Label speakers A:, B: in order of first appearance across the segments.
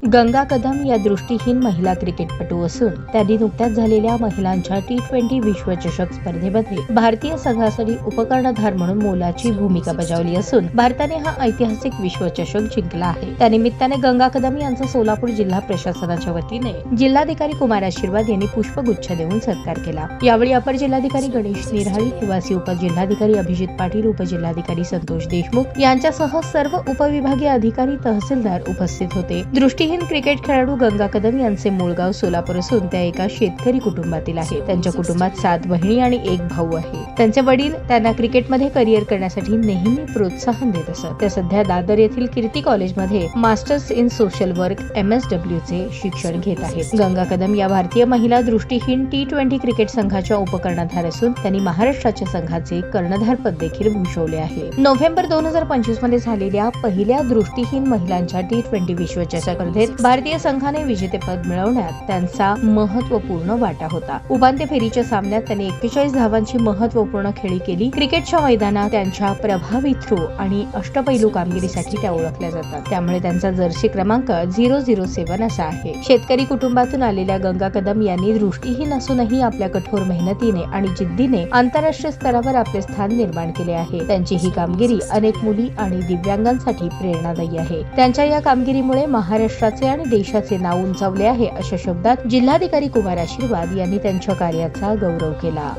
A: गंगा कदम या दृष्टीहीन महिला क्रिकेटपटू असून त्यांनी नुकत्याच झालेल्या महिलांच्या T20 विश्वचषक स्पर्धेमध्ये भारतीय संघासाठी उपकर्णधार म्हणून मोलाची भूमिका बजावली असून भारताने हा ऐतिहासिक विश्वचषक जिंकला आहे। त्यानिमित्ताने गंगा कदम यांचा सोलापूर जिल्हा प्रशासनाच्या वतीने जिल्हाधिकारी कुमार आशीर्वाद यांनी पुष्पगुच्छ देऊन सत्कार केला। यावेळी अपर जिल्हाधिकारी गणेश निराळी, निवासी उपजिल्हाधिकारी अभिजित पाटील, उपजिल्हाधिकारी संतोष देशमुख यांच्यासह सर्व उपविभागीय अधिकारी, तहसीलदार उपस्थित होते। दृष्टीहीन क्रिकेट खेळाडू गंगा कदम यांचे मूळ गाव सोलापूर असून त्या एका शेतकरी कुटुंबातील आहे। त्यांच्या कुटुंबात 7 बहिणी आणि 1 भाऊ आहे। त्यांचे वडील त्यांना क्रिकेटमध्ये करिअर करण्यासाठी नेहमी प्रोत्साहन देत असत। ते सध्या दादर येथील कीर्ती कॉलेजमध्ये masters in social work MSW चे शिक्षण घेत आहेत। गंगा कदम या भारतीय महिला दृष्टीहीन T20 क्रिकेट संघाच्या उपकर्णधार असून त्यांनी महाराष्ट्राच्या संघाचे कर्णधारपद देखील भूषवले आहे। नोव्हेंबर 2025 मध्ये झालेल्या पहिल्या दृष्टीहीन महिलांच्या T20 विश्वचषक स्पर्धेत भारतीय संघाने विजेतेपद मिळवण्यात त्यांचा महत्त्वपूर्ण वाटा होता। उपांत्य फेरीच्या सामन्यात त्यांनी 41 धावांची महत्त्वपूर्ण खेळी केली। क्रिकेटच्या मैदानात त्यांच्या प्रभावी थ्रो आणि अष्टपैलू कामगिरीसाठी त्या ओळखल्या जातात। त्यामुळे त्यांचा जर्सी क्रमांक 007 असा आहे। शेतकरी कुटुंबातून आलेल्या गंगा कदम यांनी दृष्टीहीन असूनही आपल्या कठोर मेहनतीने आणि जिद्दीने आंतरराष्ट्रीय स्तरावर आपले स्थान निर्माण केले आहे। त्यांची ही कामगिरी अनेक मुली आणि दिव्यांगांसाठी प्रेरणादायी आहे। त्यांच्या या कामगिरीमुळे महाराष्ट्राचे आणि देशाचे नाव उंचावले आहे, अशा शब्दात जिल्हाधिकारी कुमार आशीर्वाद यांनी त्यांच्या कार्याचा गौरव केला।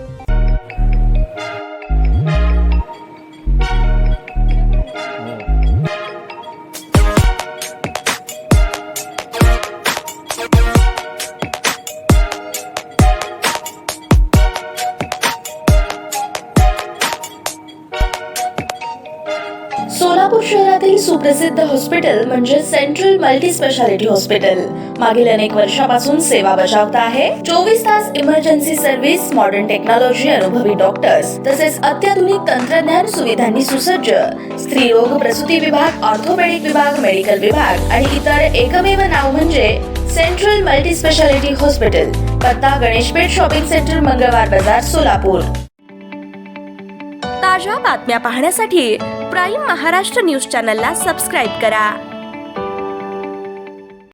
B: सोलापूर शहरातील सुप्रसिद्ध हॉस्पिटल म्हणजे सेंट्रल मल्टी स्पेशालिटी हॉस्पिटल मागील अनेक वर्षापासून सेवा बजावत आहे। 24 तास इमर्जन्सी सर्व्हिस, मॉडर्न टेक्नॉलॉजी, अनुभवी डॉक्टर्स तसेच अत्याधुनिक तंत्रज्ञान सुविधांनी सुसज्ज स्त्रीरोग प्रसूती विभाग, ऑर्थोपेडिक विभाग, मेडिकल विभाग आणि इतर एकमेव नाव म्हणजे सेंट्रल मल्टी स्पेशालिटी हॉस्पिटल। पत्ता गणेशपेठ शॉपिंग सेंटर, मंगळवार बाजार, सोलापूर। ताज्या बातम्या पाहण्यासाठी प्राईम महाराष्ट्र न्यूज चॅनलला सबस्क्राईब करा।